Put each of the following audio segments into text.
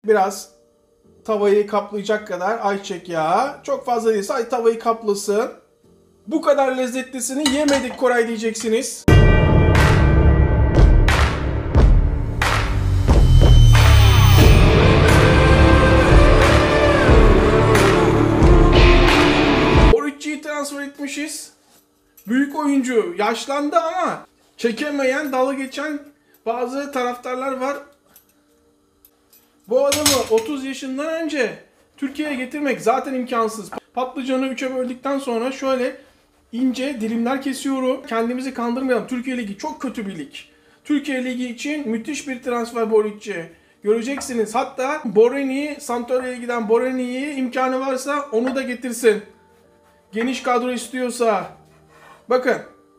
Biraz tavayı kaplayacak kadar ayçiçek yağı. Çok fazla değilse tavayı kaplasın. Bu kadar lezzetlisini yemedik Koray diyeceksiniz. Borucci'yi transfer etmişiz. Büyük oyuncu. Yaşlandı ama çekemeyen, dalga geçen bazı taraftarlar var. Bu adamı 30 yaşından önce Türkiye'ye getirmek zaten imkansız. Patlıcanı 3'e böldükten sonra şöyle ince dilimler kesiyorum. Kendimizi kandırmayalım. Türkiye Ligi çok kötü bir lig. Türkiye Ligi için müthiş bir transfer Borucci. Göreceksiniz. Hatta Boreni'yi, Sampdoria'ya giden Boreni'yi imkanı varsa onu da getirsin. Geniş kadro istiyorsa. Bakın.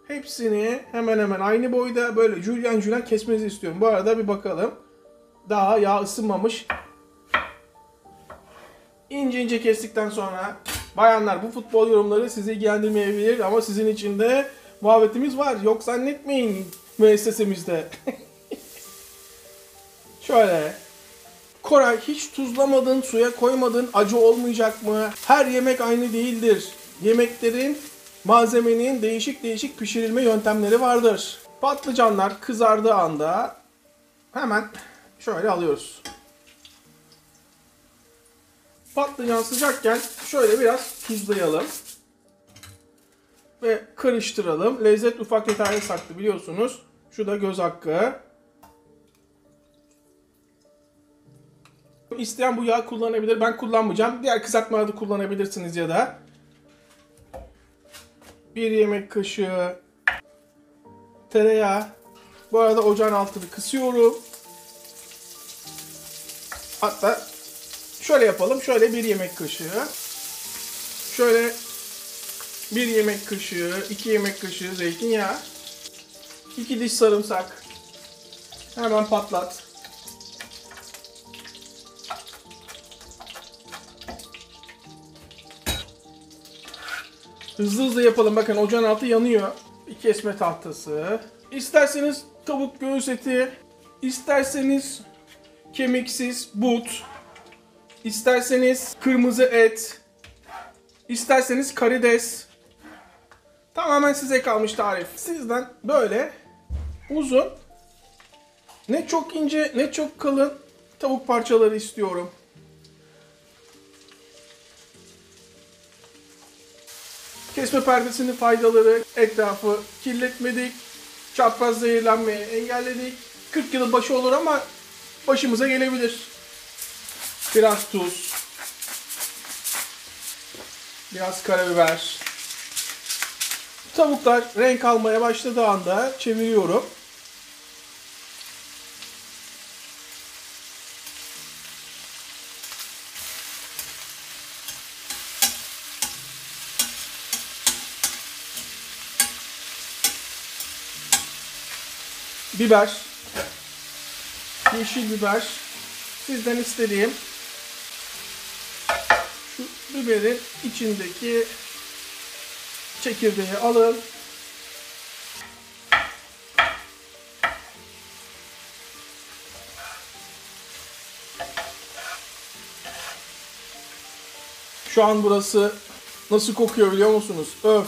Hepsini hemen hemen aynı boyda böyle jülyen kesmenizi istiyorum. Bu arada bir bakalım. Daha yağ ısınmamış. İnce ince kestikten sonra bayanlar bu futbol yorumları sizi ilgilendirmeyebilir ama sizin için de muhabbetimiz var. Yok zannetmeyin müessesemizde. Şöyle. Koray hiç tuzlamadın, suya koymadın, acı olmayacak mı? Her yemek aynı değildir. Yemeklerin, malzemenin değişik değişik pişirilme yöntemleri vardır. Patlıcanlar kızardığı anda hemen şöyle alıyoruz. Patlıcan sıcakken şöyle biraz tuzlayalım. Ve karıştıralım. Lezzet ufak detaylı saklı biliyorsunuz. Şu da göz hakkı. İsteyen bu yağı kullanabilir. Ben kullanmayacağım. Diğer kızartmalarda kullanabilirsiniz ya da. 1 yemek kaşığı tereyağı. Bu arada ocağın altını kısıyorum. Hatta şöyle yapalım. Şöyle 1 yemek kaşığı. Şöyle 1 yemek kaşığı, 2 yemek kaşığı zeytinyağı. 2 diş sarımsak. Hemen patlat. Hızlı hızlı yapalım. Bakın ocağın altı yanıyor. Bir kesme tahtası. İsterseniz tavuk göğüs eti, isterseniz kemiksiz but, isterseniz kırmızı et, isterseniz karides. Tamamen size kalmış tarif. Sizden böyle uzun, ne çok ince ne çok kalın tavuk parçaları istiyorum. Kesme perdesinin faydaları, etrafı kirletmedik, çapraz zehirlenmeyi engelledik. 40 yılın başı olur ama başımıza gelebilir. Biraz tuz, biraz karabiber. Tavuklar renk almaya başladığı anda çeviriyorum. Biber, yeşil biber, sizden istediğim şu biberin içindeki çekirdeği alın. Şu an burası nasıl kokuyor biliyor musunuz? Öf!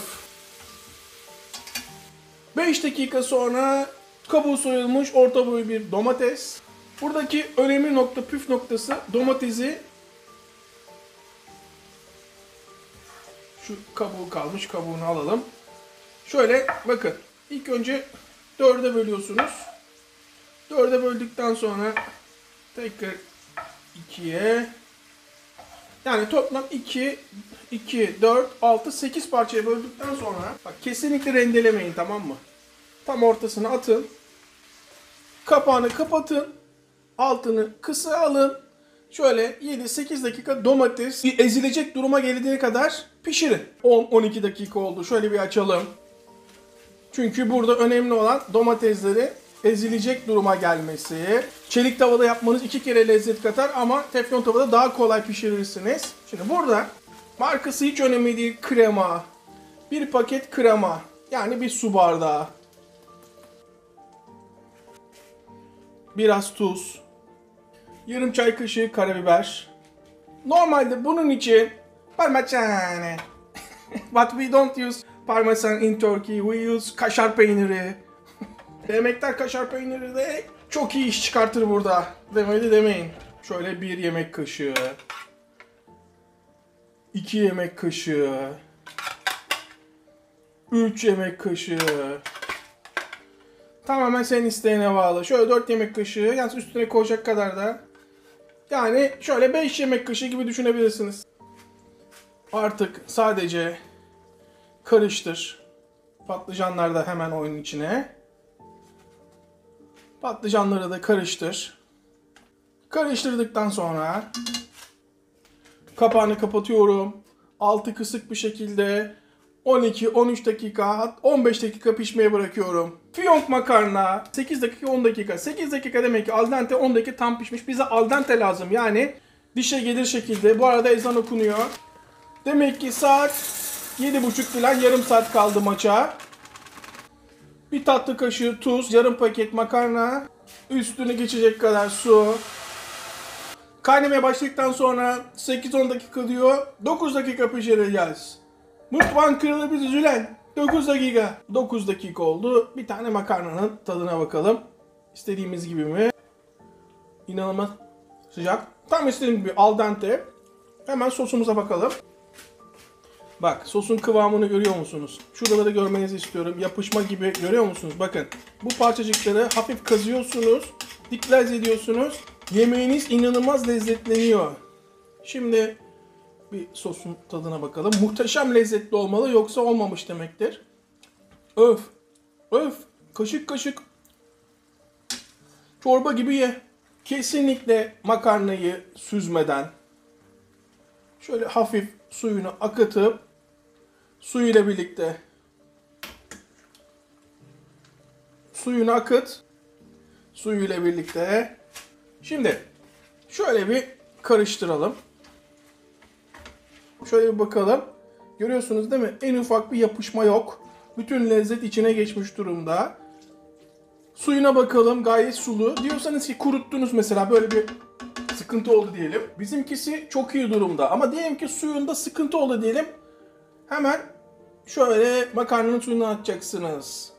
5 dakika sonra kabuğu soyulmuş orta boy bir domates. Buradaki önemli nokta, püf noktası domatesi. Şu kabuğu kalmış, kabuğunu alalım. Şöyle bakın, ilk önce 4'e bölüyorsunuz. 4'e böldükten sonra tekrar 2'ye. Yani toplam 2, 4, 6, 8 parçaya böldükten sonra bak kesinlikle rendelemeyin, tamam mı? Tam ortasına atın. Kapağını kapatın. Altını kısa alın. Şöyle 7-8 dakika domates ezilecek duruma gelene kadar pişirin. 10-12 dakika oldu. Şöyle bir açalım. Çünkü burada önemli olan domatesleri ezilecek duruma gelmesi. Çelik tavada yapmanız 2 kere lezzet katar ama teflon tavada daha kolay pişirirsiniz. Şimdi burada markası hiç önemli değil, krema. Bir paket krema. Yani bir su bardağı. Biraz tuz. Yarım çay kaşığı karabiber. Normalde bunun için parmigiano. But we don't use parmesan in Turkey. We use kaşar peyniri. Yemekler kaşar peyniri de çok iyi iş çıkartır burada. Demedi demeyin. Şöyle 1 yemek kaşığı. 2 yemek kaşığı. 3 yemek kaşığı. Tamamen senin isteğine bağlı. Şöyle 4 yemek kaşığı. Yani üstüne koyacak kadar da. Yani şöyle 5 yemek kaşığı gibi düşünebilirsiniz. Artık sadece karıştır. Patlıcanlar da hemen oyunun içine. Patlıcanları da karıştır. Karıştırdıktan sonra kapağını kapatıyorum. Altı kısık bir şekilde 12-13 dakika, 15 dakika pişmeye bırakıyorum. Fiyonk makarna 8 dakika 10 dakika. 8 dakika demek ki al dente, 10 dakika tam pişmiş. Bize al dente lazım. Yani dişe gelir şekilde. Bu arada ezan okunuyor. Demek ki saat 7.30 falan, yarım saat kaldı maça. Bir tatlı kaşığı tuz, yarım paket makarna, üstüne geçecek kadar su. Kaynamaya başladıktan sonra 8-10 dakika diyor, 9 dakika pişireceğiz. Mutfağın kralı bizi Zülen. 9 dakika. 9 dakika oldu. Bir tane makarnanın tadına bakalım. İstediğimiz gibi mi? İnanılmaz sıcak. Tam istediğim gibi al dente. Hemen sosumuza bakalım. Bak, sosun kıvamını görüyor musunuz? Şuraları görmenizi istiyorum. Yapışma gibi görüyor musunuz? Bakın, bu parçacıkları hafif kazıyorsunuz. Diklaz ediyorsunuz. Yemeğiniz inanılmaz lezzetleniyor. Şimdi bir sosun tadına bakalım. Muhteşem lezzetli olmalı, yoksa olmamış demektir. Öf. Öf. Kaşık kaşık. Çorba gibi ye. Kesinlikle makarnayı süzmeden şöyle hafif suyunu akıtıp suyuyla birlikte suyunu akıt. Suyuyla birlikte. Şimdi şöyle bir karıştıralım. Şöyle bir bakalım. Görüyorsunuz değil mi? En ufak bir yapışma yok. Bütün lezzet içine geçmiş durumda. Suyuna bakalım. Gayet sulu. Diyorsanız ki kuruttunuz mesela, böyle bir sıkıntı oldu diyelim. Bizimkisi çok iyi durumda. Ama diyelim ki suyunda sıkıntı oldu diyelim. Hemen şöyle makarnanın suyunu atacaksınız.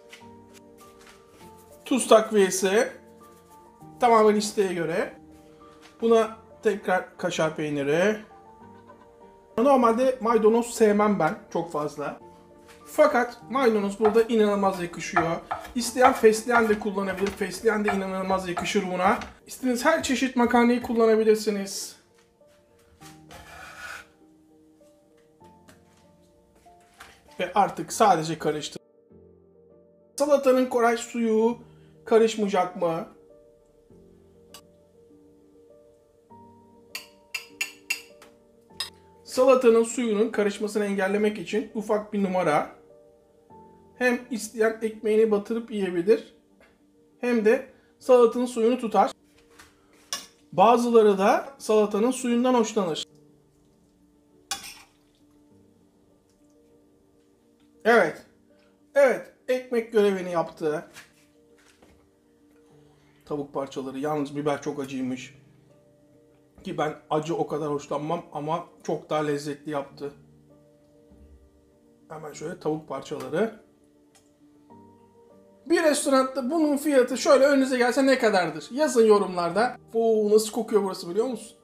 Tuz takviyesi. Tamamen isteğe göre. Buna tekrar kaşar peyniri. Normalde maydanoz sevmem ben çok fazla. Fakat maydanoz burada inanılmaz yakışıyor. İsteyen fesleğen de kullanabilir. Fesleğen de inanılmaz yakışır buna. İstediğiniz her çeşit makarnayı kullanabilirsiniz. Ve artık sadece karıştır. Salatanın Koray suyu karışmayacak mı? Salatanın suyunun karışmasını engellemek için ufak bir numara. Hem isteyen ekmeğini batırıp yiyebilir, hem de salatanın suyunu tutar. Bazıları da salatanın suyundan hoşlanır. Evet. Evet, ekmek görevini yaptı. Tavuk parçaları. Yalnız biber çok acıymış. Ki ben acı o kadar hoşlanmam ama çok daha lezzetli yaptı. Hemen şöyle tavuk parçaları. Bir restoranda bunun fiyatı şöyle önünüze gelse ne kadardır? Yazın yorumlarda. Oo, nasıl kokuyor burası biliyor musun?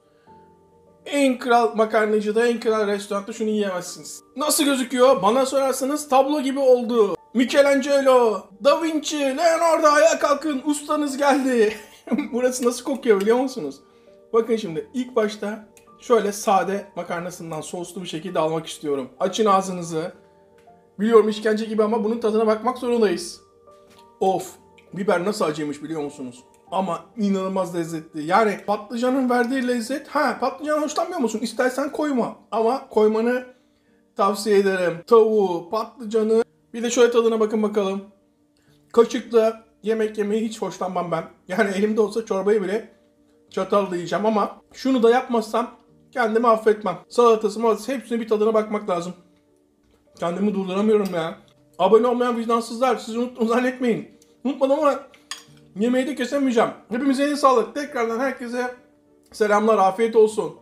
En kral makarnacıda, en kral restoranda şunu yiyemezsiniz. Nasıl gözüküyor? Bana sorarsanız tablo gibi oldu. Michelangelo, Da Vinci, Leonardo, ayağa kalkın, ustanız geldi. Burası nasıl kokuyor biliyor musunuz? Bakın şimdi ilk başta şöyle sade makarnasından soslu bir şekilde almak istiyorum. Açın ağzınızı. Biliyorum işkence gibi ama bunun tadına bakmak zorundayız. Of, biber nasıl acıymış biliyor musunuz? Ama inanılmaz lezzetli. Yani patlıcanın verdiği lezzet. Patlıcan hoşlanmıyor musun? İstersen koyma. Ama koymanı tavsiye ederim. Tavuğu, patlıcanı. Bir de şöyle tadına bakın bakalım. Kaşıkla yemek yemeyi hiç hoşlanmam ben. Yani elimde olsa çorbayı bile çatalla yiyeceğim ama şunu da yapmazsam kendimi affetmem. Salatası hepsine bir tadına bakmak lazım. Kendimi durduramıyorum ya. Abone olmayan vicdansızlar, sizi unuttum zannetmeyin. Unutmadım ama yemeği de kesemeyeceğim. Hepimize iyi sağlık. Tekrardan herkese Selamlar, afiyet olsun.